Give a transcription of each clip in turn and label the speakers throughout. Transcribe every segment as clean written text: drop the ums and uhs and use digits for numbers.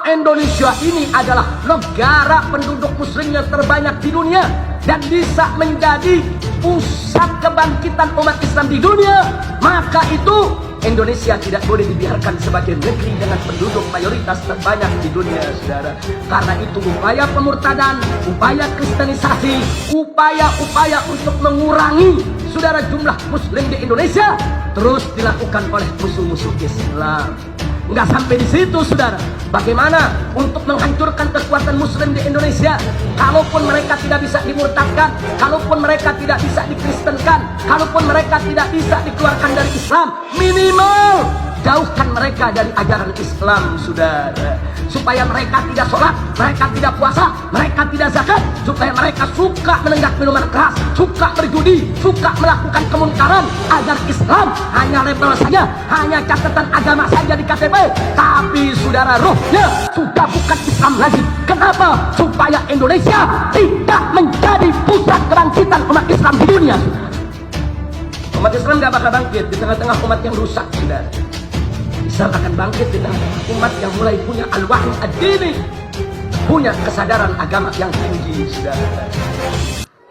Speaker 1: Indonesia ini adalah negara penduduk muslimnya terbanyak di dunia dan bisa menjadi pusat kebangkitan umat Islam di dunia, maka itu Indonesia tidak boleh dibiarkan sebagai negeri dengan penduduk mayoritas terbanyak di dunia, saudara. Karena itu upaya pemurtadan, upaya kristenisasi, upaya-upaya untuk mengurangi, saudara, jumlah muslim di Indonesia terus dilakukan oleh musuh-musuh Islam. Nggak sampai di situ, saudara. Bagaimana untuk menghancurkan kekuatan muslim di Indonesia? Kalaupun mereka tidak bisa dimurtadkan, kalaupun mereka tidak bisa dikristenkan, kalaupun mereka tidak bisa dikeluarkan dari Islam, minimal jauhkan mereka dari ajaran Islam, saudara. Supaya mereka tidak sholat, mereka tidak puasa, mereka tidak zakat, supaya mereka suka menenggak minuman keras, suka berjudi, suka melakukan kemunkaran, agar Islam hanya label saja, hanya catatan agama saja di KTP, tapi saudara, rohnya sudah bukan Islam lagi. Kenapa? Supaya Indonesia tidak menjadi pusat kebangkitan umat Islam di dunia, saudara. Umat Islam gak bakal bangkit di tengah-tengah umat yang rusak, saudara. Islam akan bangkit di tengah umat yang mulai punya al-wahyi ad-dini, punya kesadaran agama yang tinggi, saudara.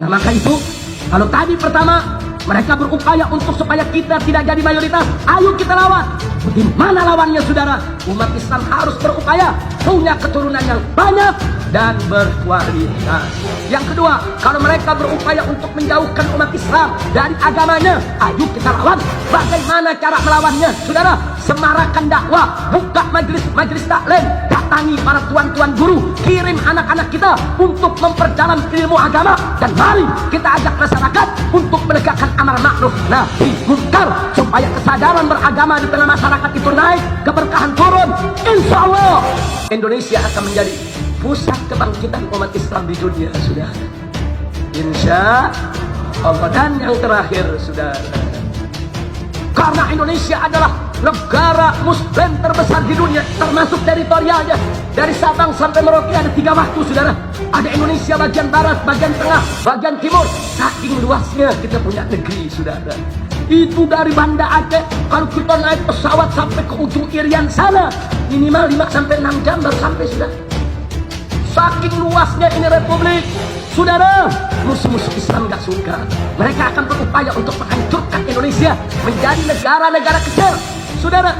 Speaker 1: Nah, maka itu, kalau tadi pertama mereka berupaya untuk supaya kita tidak jadi mayoritas, ayo kita lawan. Bagaimana lawannya, saudara? Umat Islam harus berupaya punya keturunan yang banyak dan berkualitas. Yang kedua, kalau mereka berupaya untuk menjauhkan umat Islam dari agamanya, ayo kita lawan. Bagaimana cara melawannya, saudara? Semarakan dakwah, buka majelis taklim, datangi para tuan-tuan guru, kirim anak-anak kita untuk memperdalam ilmu agama, dan mari kita ajak masyarakat untuk menegakkan amar ma'ruf nahi munkar, supaya kesadaran beragama di tengah masyarakat itu naik, keberkahan turun. Insya Allah Indonesia akan menjadi pusat kebangkitan umat Islam di dunia, saudara. Insya Allah. Dan yang terakhir, saudara, karena Indonesia adalah negara muslim terbesar di dunia, termasuk teritorialnya. Dari Sabang sampai Merauke ada 3 waktu, saudara. Ada Indonesia bagian barat, bagian tengah, bagian timur. Saking luasnya kita punya negeri, saudara. Itu dari Banda Aceh, kalau kita naik pesawat sampai ke ujung Irian sana, minimal 5 sampai 6 jam baru sampai, saudara. Saking luasnya ini republik, saudara. Musuh-musuh Islam gak suka. Mereka akan berupaya untuk menghancurkan Indonesia menjadi negara-negara kecil, saudara.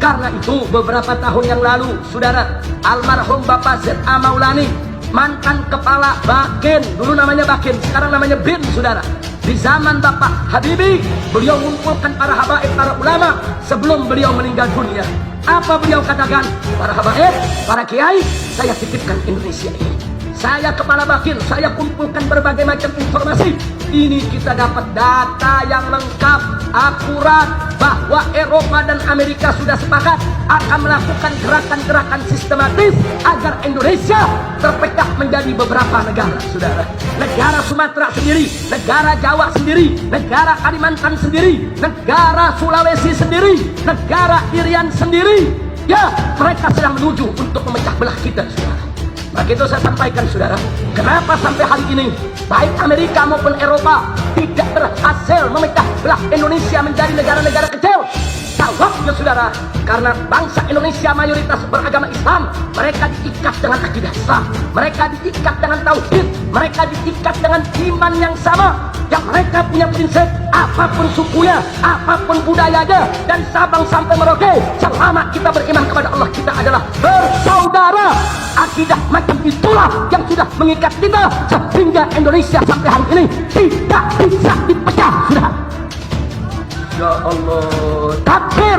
Speaker 1: Karena itu beberapa tahun yang lalu, saudara, almarhum Bapak Z.A. Maulani, mantan kepala Bakin, dulu namanya Bakin, sekarang namanya BIN, saudara. Di zaman Bapak Habibie, beliau mengumpulkan para habaib, para ulama sebelum beliau meninggal dunia. Apa beliau katakan? Para habaib, para kiai, saya titipkan Indonesia ini. Saya kepala Bakin, saya kumpulkan berbagai macam informasi. Ini kita dapat data yang lengkap, akurat, bahwa Eropa dan Amerika sudah sepakat akan melakukan gerakan-gerakan sistematis agar Indonesia terpecah menjadi beberapa negara, saudara. Negara Sumatera sendiri, negara Jawa sendiri, negara Kalimantan sendiri, negara Sulawesi sendiri, negara Irian sendiri. Ya, mereka sedang menuju untuk memecah belah kita, saudara. Maka itu saya sampaikan, saudara, kenapa sampai hari ini baik Amerika maupun Eropa tidak berhasil memecah belah Indonesia menjadi negara-negara kecil? Jawabnya, saudara, karena bangsa Indonesia mayoritas beragama Islam. Mereka diikat dengan akidah Islam, mereka diikat dengan tauhid, mereka diikat dengan iman yang sama. Yang mereka punya prinsip, apapun sukunya, apapun budayanya, dan Sabang sampai Merauke, selama kita beriman kepada Allah, kita adalah bersaudara. Akidah macam itulah yang sudah mengikat kita, sehingga Indonesia sampai hari ini tidak bisa dipecah, sudah. Ya Allah, takbir.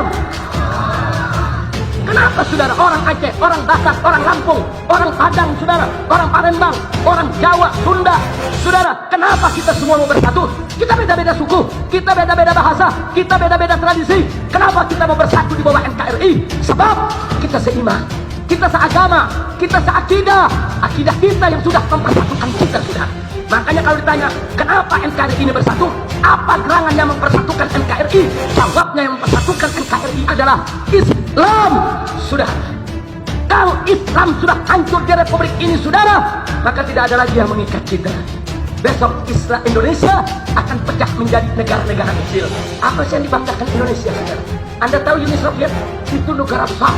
Speaker 1: Kenapa, saudara? Orang Aceh, orang Batak, orang Lampung, orang Padang, saudara, orang Palembang, orang Jawa, Sunda, saudara, kenapa kita semua mau bersatu? Kita beda-beda suku, kita beda-beda bahasa, kita beda-beda tradisi. Kenapa kita mau bersatu di bawah NKRI? Sebab kita seiman, kita seagama, kita seakidah. Akidah kita yang sudah mempersatukan kita, saudara. Makanya kalau ditanya, kenapa NKRI ini bersatu? Apa gerangan yang mempersatukan NKRI? Jawabnya, yang mempersatukan NKRI adalah Islam, saudara. Kalau Islam sudah hancur di republik ini, saudara, maka tidak ada lagi yang mengikat kita. Besok Islam Indonesia akan pecah menjadi negara-negara kecil. Apa sih yang dibanggakan Indonesia, saudara? Anda tahu Uni Soviet itu negara besar,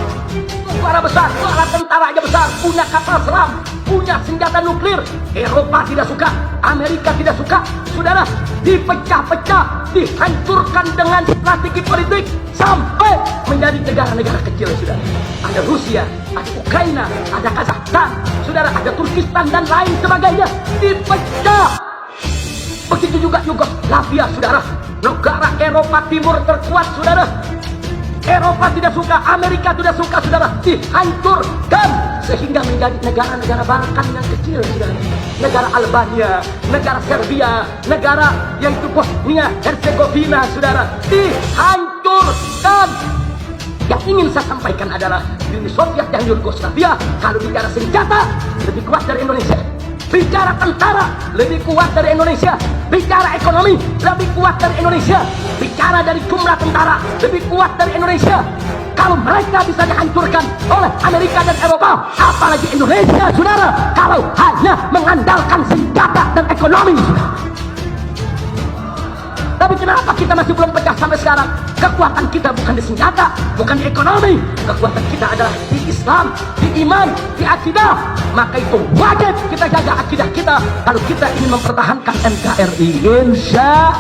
Speaker 1: negara besar, alat tentara aja besar. punya kapal selam, punya senjata nuklir. Eropa tidak suka, Amerika tidak suka. Saudara, dipecah-pecah, dihancurkan dengan strategi politik sampai menjadi negara-negara kecil, saudara. Ada Rusia, ada Ukraina, ada Kazakhstan, saudara, ada Turkistan dan lain sebagainya. Dipecah. Begitu juga Yugoslavia, saudara. Negara Eropa Timur terkuat, saudara. Eropa tidak suka, Amerika tidak suka, saudara. Dihancurkan sehingga menjadi negara-negara Balkan yang kecil, saudara. Negara Albania, negara Serbia, negara yang itu Bosnia Herzegovina, saudara. Dihancurkan. Yang ingin saya sampaikan adalah Uni Soviet dan Yugoslavia kalau bicara senjata lebih kuat dari Indonesia. Bicara tentara lebih kuat dari Indonesia. Bicara ekonomi lebih kuat dari Indonesia. Bicara dari jumlah tentara lebih kuat dari Indonesia. Kalau mereka bisa dihancurkan oleh Amerika dan Eropa, apalagi Indonesia, saudara, kalau hanya mengandalkan senjata dan ekonomi, saudara. Tapi kenapa kita masih belum pecah sampai sekarang? Kekuatan kita bukan di senjata, bukan di ekonomi. Kekuatan kita adalah di Islam, di iman, di akidah. Maka itu wajib kita jaga akidah kita kalau kita ingin mempertahankan NKRI. Insya